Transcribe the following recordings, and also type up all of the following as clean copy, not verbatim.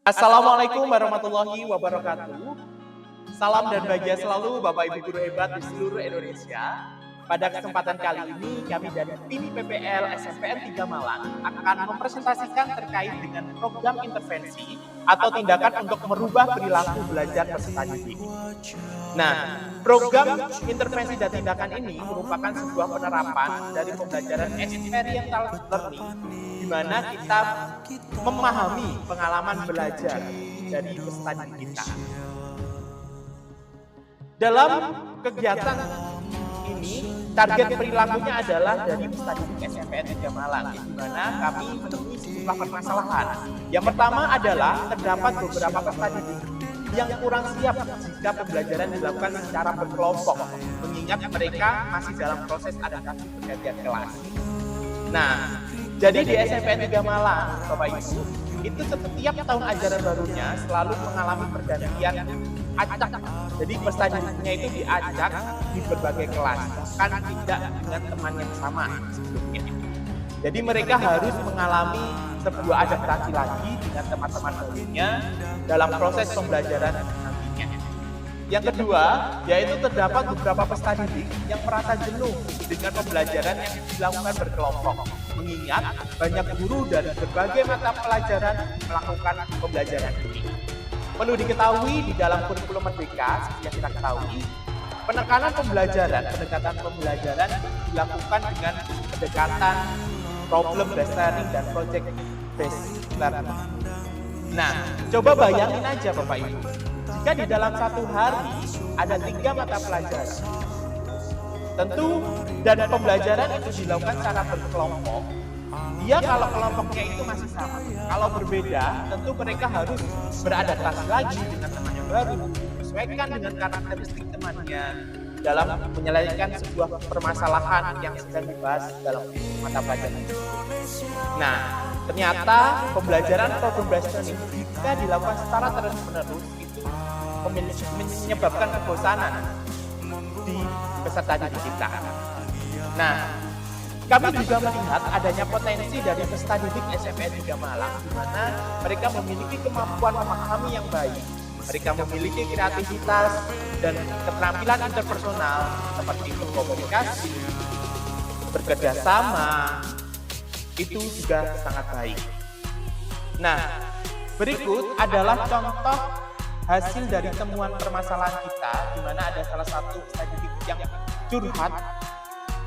Assalamualaikum warahmatullahi wabarakatuh. Salam dan bahagia selalu Bapak Ibu guru hebat di seluruh Indonesia. Pada kesempatan kali ini kami dari tim PPL SMPN 3 Malang akan mempresentasikan terkait dengan program intervensi atau tindakan untuk merubah perilaku belajar peserta didik. Nah, program intervensi dan tindakan ini merupakan sebuah penerapan dari pembelajaran experiential learning di mana kita memahami pengalaman belajar dari peserta didik kita. Dalam kegiatan ini, target perilakunya adalah dari peserta didik SMPN 3 Malang, di mana kami menemui sejumlah permasalahan. Yang pertama adalah terdapat beberapa peserta didik yang kurang siap jika pembelajaran dilakukan secara berkelompok, mengingat mereka masih dalam proses adaptasi pergantian kelas. Nah, jadi di SMPN 3 Malang, Bapak Ibu, itu setiap tahun ajaran barunya selalu mengalami pergantian acak. Jadi peserta didiknya itu diajak di berbagai kelas, bahkan tidak dengan teman yang sama sebelumnya. Jadi mereka harus mengalami sebuah adaptasi lagi dengan teman-teman barunya dalam proses pembelajaran nantinya. Yang kedua, yaitu terdapat beberapa peserta didik yang merasa jenuh dengan pembelajaran yang dilakukan berkelompok, mengingat banyak guru dari berbagai mata pelajaran melakukan pembelajaran ini. Perlu diketahui di dalam kurikulum Merdeka, seperti yang kita ketahui, pendekatan pembelajaran dilakukan dengan pendekatan problem based learning dan project based learning. Nah, coba bayangin aja Bapak Ibu, jika di dalam satu hari ada 3 mata pelajaran, tentu dan pembelajaran itu dilakukan secara berkelompok. Dia kalau kelompoknya itu masih sama, kalau berbeda, tentu mereka harus beradaptasi lagi dengan teman yang baru, menyesuaikan dengan karakteristik temannya dalam menyelesaikan sebuah permasalahan yang sedang dibahas dalam mata pelajaran. Nah, ternyata pembelajaran problem based learning jika dilakukan secara terus-menerus itu menyebabkan kebosanan di peserta didik kita. Nah, kami juga melihat adanya potensi dari peserta didik SMPN 3 Malang di mana mereka memiliki kemampuan memahami yang baik. Mereka memiliki kreativitas dan keterampilan interpersonal seperti berkomunikasi, bekerja sama, itu juga sangat baik. Nah, berikut adalah contoh hasil dari temuan permasalahan kita di mana ada salah satu peserta didik yang curhat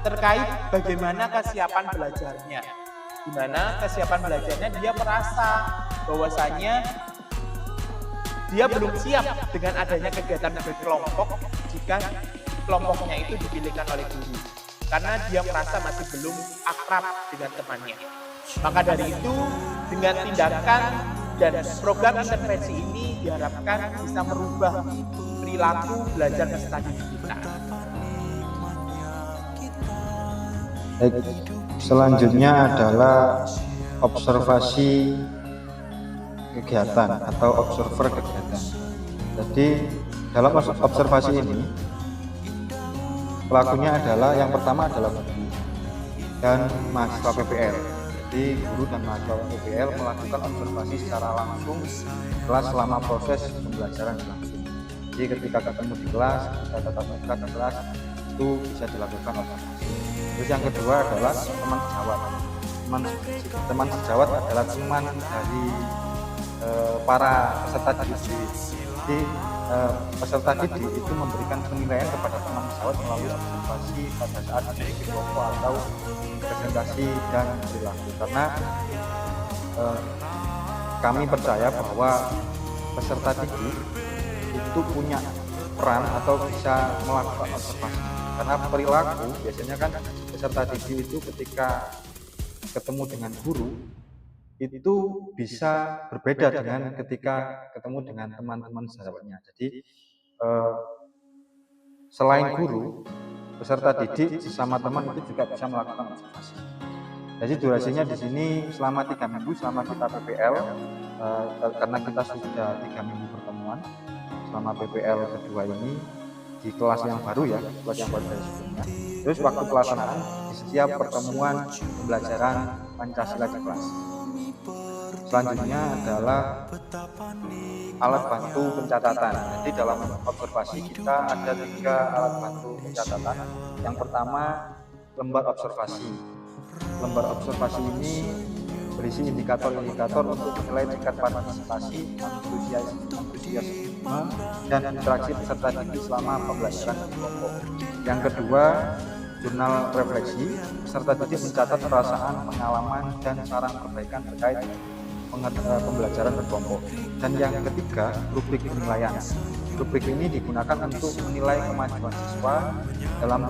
terkait bagaimana kesiapan belajarnya. Di mana kesiapan belajarnya dia merasa bahwasanya dia belum siap dengan adanya kegiatan berkelompok jika kelompoknya itu dipilihkan oleh guru. Karena dia merasa masih belum akrab dengan temannya. Maka dari itu, dengan tindakan dan program intervensi ini diharapkan bisa merubah perilaku belajar peserta didik kita. Selanjutnya adalah observasi kegiatan atau observer kegiatan. Jadi dalam observasi ini pelakunya adalah yang pertama adalah guru dan mahasiswa PPL. Jadi guru dan mahasiswa PPL melakukan observasi secara langsung kelas selama proses pembelajaran berlangsung. Jadi ketika ketemu di kelas, ketika tatap muka di kelas itu bisa dilakukan observasi. Terus yang kedua adalah teman sejawat. Teman sejawat adalah teman dari para peserta didik. Jadi peserta didik itu memberikan penilaian kepada teman sejawat melalui observasi pada saat di kelompok atau presentasi dan perilaku. Karena kami percaya bahwa peserta didik itu punya peran atau bisa melakukan observasi. Karena perilaku biasanya kan peserta didik itu ketika ketemu dengan guru itu bisa berbeda dengan ketika ketemu dengan teman-teman sejawatnya. Jadi selain guru, peserta didik sesama teman itu juga bisa melakukan observasi. Jadi durasinya di sini selama 3 minggu selama kita PPL, karena kita sudah 3 minggu pertemuan selama PPL kedua ini di kelas yang baru ya, kelas yang baru dari sebelumnya. Terus waktu pelaksanaan di setiap pertemuan pembelajaran Pancasila di kelas. Selanjutnya adalah alat bantu pencatatan. Jadi dalam observasi kita ada 3 alat bantu pencatatan. Yang pertama, lembar observasi. Lembar observasi ini berisi indikator-indikator untuk menilai tingkat partisipasi, antusiasme, dan interaksi peserta didik selama pembelajaran kelompok. Yang kedua, jurnal refleksi. Peserta didik mencatat perasaan, pengalaman, dan saran perbaikan terkait pembelajaran berkelompok. Dan yang ketiga, rubrik penilaian. Rubrik ini digunakan untuk menilai kemajuan siswa dalam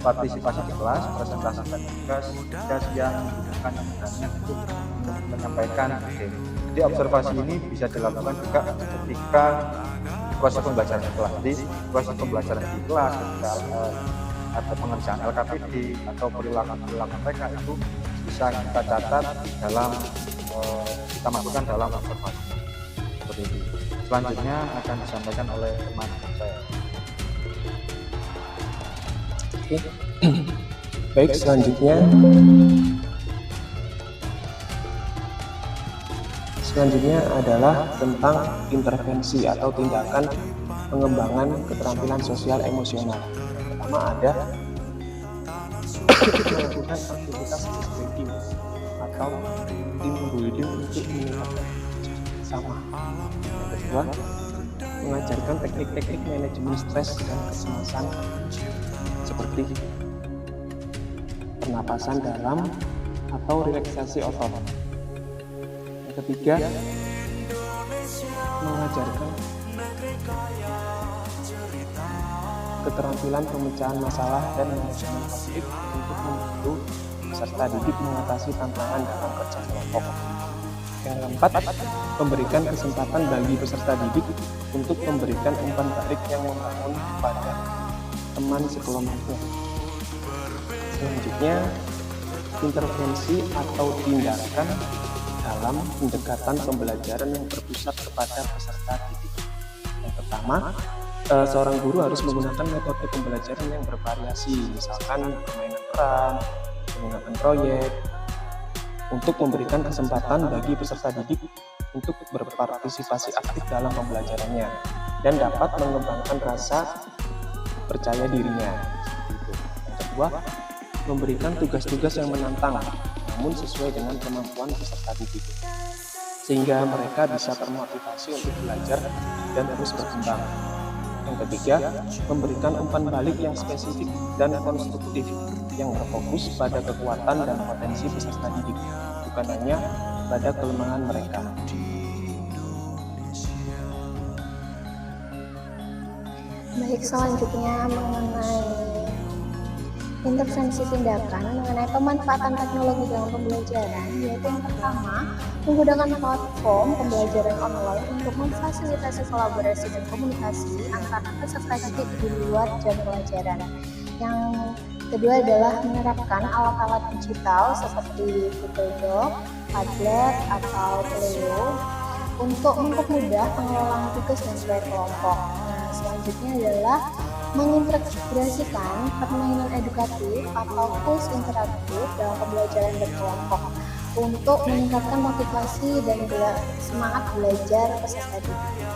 partisipasi di kelas, presentasi dan tugas yang membutuhkan keberanian untuk menyampaikan ide. Jadi observasi ini bisa dilakukan juga ketika proses pembelajaran di kelas. Jadi proses pembelajaran di kelas ketika ada pengerjaan LKPD atau perilaku mereka itu bisa kita catat dalam kita masukkan dalam observasi seperti itu. Selanjutnya akan disampaikan oleh teman saya. Oke. Baik, selanjutnya adalah tentang intervensi atau tindakan pengembangan keterampilan sosial emosional. Pertama ada melakukan aktivitas building atau team building untuk meningkatkan sama. Yang kedua, mengajarkan teknik-teknik manajemen stres dan kecemasan seperti pernapasan dalam atau relaksasi otot. Yang ketiga, mengajarkan keterampilan pemecahan masalah dan manajemen konflik untuk membantu peserta didik mengatasi tantangan dalam kerja kelompok. Yang keempat, memberikan kesempatan bagi peserta didik untuk memberikan umpan balik yang membangun kepada teman sekelompoknya. Selanjutnya, intervensi atau tindakan dalam pendekatan pembelajaran yang berpusat kepada peserta didik. Yang pertama, seorang guru harus menggunakan metode pembelajaran yang bervariasi, misalkan permainan peran, menggunakan proyek, untuk memberikan kesempatan bagi peserta didik untuk berpartisipasi aktif dalam pembelajarannya dan dapat mengembangkan rasa percaya dirinya. Yang kedua, memberikan tugas-tugas yang menantang namun sesuai dengan kemampuan peserta didik, sehingga mereka bisa termotivasi untuk belajar dan terus berkembang. Yang ketiga, memberikan umpan balik yang spesifik dan konstruktif yang berfokus pada kekuatan dan potensi peserta didik, bukan hanya pada kelemahan mereka. Baik, selanjutnya mengenai intervensi tindakan mengenai pemanfaatan teknologi dalam pembelajaran, yaitu yang pertama, menggunakan platform pembelajaran online untuk memfasilitasi kolaborasi dan komunikasi antara peserta didik di luar jam pelajaran. Yang kedua adalah menerapkan alat-alat digital seperti Google Doc, Padlet, atau Trello untuk mempermudah pengelolaan tugas dan proyek kelompok. Nah, selanjutnya adalah mengintegrasikan permainan edukatif atau kuis interaktif dalam pembelajaran berkelompok untuk meningkatkan motivasi dan semangat belajar peserta didik.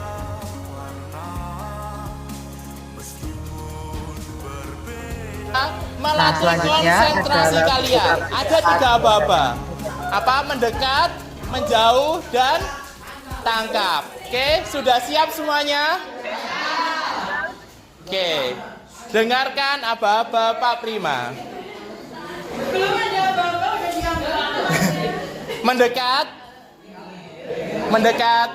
Melatih konsentrasi kalian. Ada 3 aba-aba. Apa? Mendekat, menjauh, dan tangkap. Oke, sudah siap semuanya? Oke, dengarkan aba-aba Pak Prima. Mendekat, mendekat,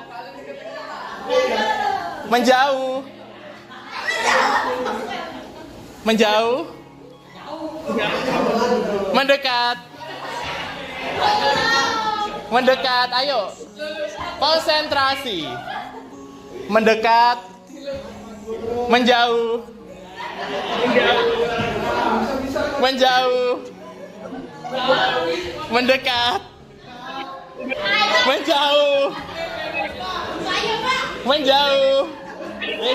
menjauh, menjauh, mendekat, mendekat. Ayo, konsentrasi. Mendekat, menjauh, menjauh, mendekat, menjauh, menjauh.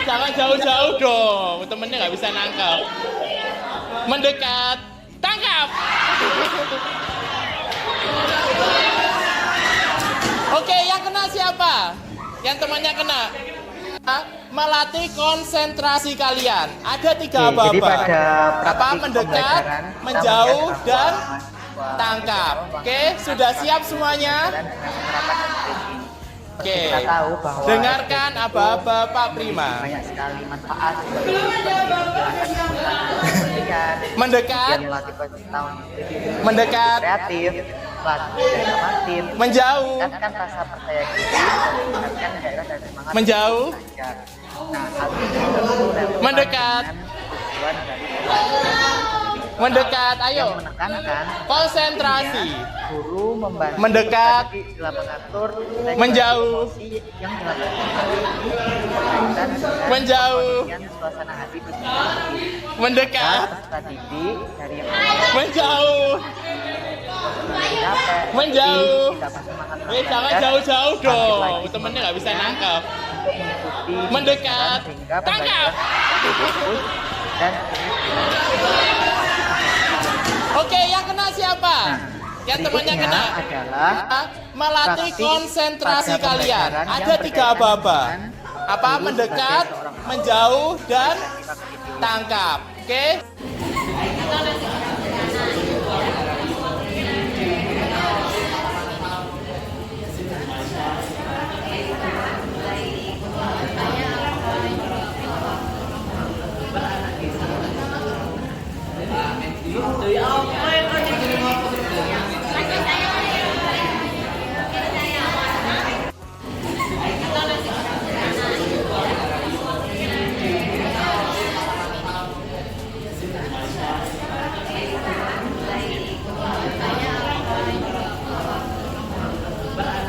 Jangan jauh-jauh dong, temennya nggak bisa nangkap. Mendekat, tangkap. Oke, yang kena siapa? Yang temannya kena. Melatih konsentrasi kalian. Ada 3 Jadi aba-aba. pada Apa? praktik Mendekat, pembelajaran, menjauh, kita dan melihat bahwa tangkap. mahasiswa Oke, sudah siap semuanya? dengan menerapkan SDGs. Oke. Kita tahu bahwa Dengarkan SDGs itu aba-aba Pak Prima. banyak sekali manfaat seperti menghilangkan kepentingan, Mendekat, kemudian melatih pengetahuan mendekat, kreatif, melatih inovatif, menjauh, meningkatkan rasa percaya diri, dan meningkatkan gairah dan semangat menjauh, belajar. Nah, hal ini tentu relevan mendekat, dengan tujuan dari mendekat, ayo. yang menekankan Konsentrasi. guru membantu Mendekat, tadi dalam mengatur regulasi menjauh, emosi yang dilakukan berkaitan dengan menjauh, pengkondisian suasana hati peserta didik. mendekat, Peserta didik dari yang menjauh, capek, menjauh. tidak bersemangat Jangan belajar, jauh-jauh bangkit dong. lagi Temennya nggak bisa semangatnya nangkap. untuk mengikuti Mendekat, pembelajaran sehingga tangkap. pembelajaran fokus dan Oke, yang kena siapa? Yang temannya berikutnya kena. adalah Melatih praktik konsentrasi pada kalian. pembelajaran Ada yang 3 berkaitan aba-aba. dengan Apa? guru Mendekat, sebagai seorang menjauh, dan kita kehidupan. tangkap. Oke?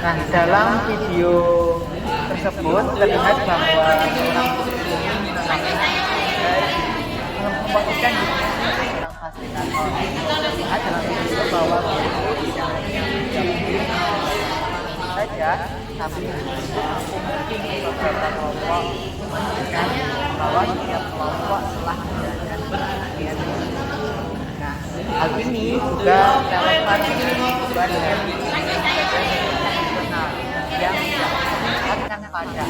Nah, dalam video tersebut terlihat bahwa seorang guru memposisikan dirinya sebagai seorang fasilitator. Terlihat dalam video bahwa guru tidak hanya menjawab saja, tapi itu mampu mungkin beberapa kelompok menunjukkan bahwa setiap kelompok telah menjalankan bagian. Nah, hal ini juga relevan dengan tujuan dari yang menempatkan pada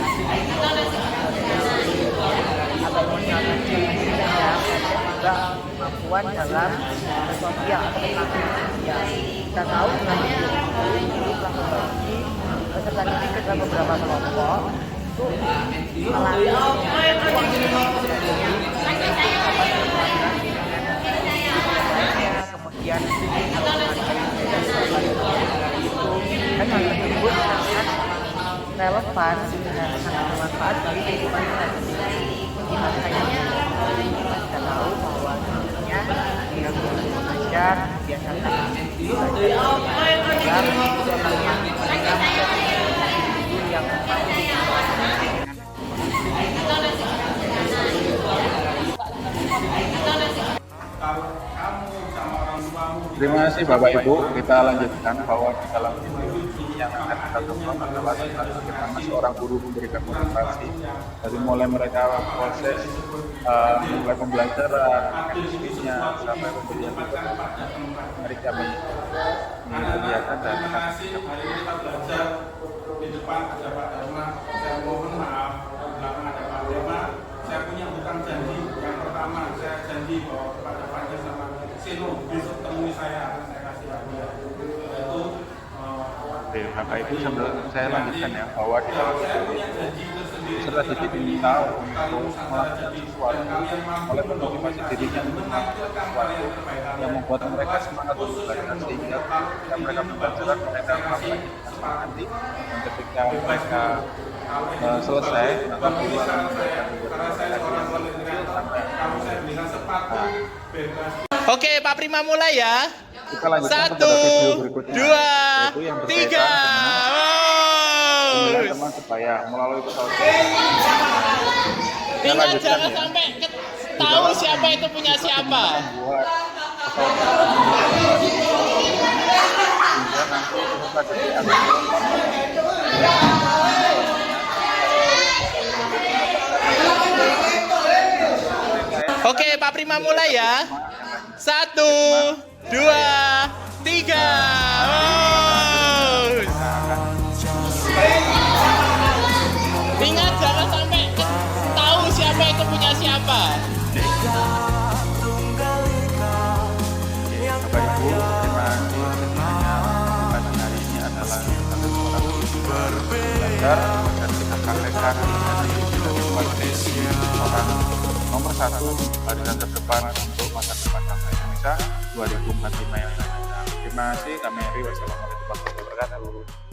atau emosional tadi dan juga kemampuan dalam sosial atau interaksi sosial. Kita tahu dengan video ini guru telah membagi peserta didik ke dalam beberapa kelompok untuk melatih kemudian dan hal tersebut sangat relevan dan sangat bermanfaat bagi kehidupan kita sendiri. Di masa yang kita sudah tahu bahwa sebenarnya dia guru mengajar biasakan belajar yang Terima kasih Bapak Ibu. Kita lanjutkan bahwa di dalam video ini yang akan kita tonton adalah tentang bagaimana seorang guru memberikan motivasi dari mulai mereka proses mulai pembelajaran, chemistry-nya sampai pemberian materi. Mari kami perlihatkan dan akan kita belajar di depan ada Pak Dharma. Saya mohon maaf, di belakang ada Pak Dharma. Saya punya hutang janji. Yang pertama, saya janji bahwa kepada Fadil sama Seno besok temui saya kasih hadiah. Yaitu Oke, Bapak Ibu sambil saya lanjutkan ya bahwa di dalam saya video punya itu janji tersendiri. peserta didik diminta untuk melakukan sesuatu oleh memotivasi dirinya untuk melakukan sesuatu yang membuat mereka semangat untuk belajar sehingga ketika mereka pembelajaran mereka melakukan semangat nanti dan ketika mereka selesai maka guru akan memberikan hadiah kecil sampai Oke, Pak Prima mulai ya. kita lanjutkan 1, kepada video berikutnya 2, yaitu yang 3. berkaitan dengan teman-teman supaya melalui pesawat Ingat lanjutkan jangan ya. sampai tahu siapa itu punya siapa. membuat pesawat sehingga nanti peserta didik akan Oke, Pak Prima mulai ya. 1, 2, 3. belajar dan kita praktekkan menjadi sebagai orang nomor satu barisan terdepan untuk masa depan bangsa Indonesia 2045 yang akan datang. Terima kasih, kami Wassalamualaikum warahmatullahi wabarakatuh.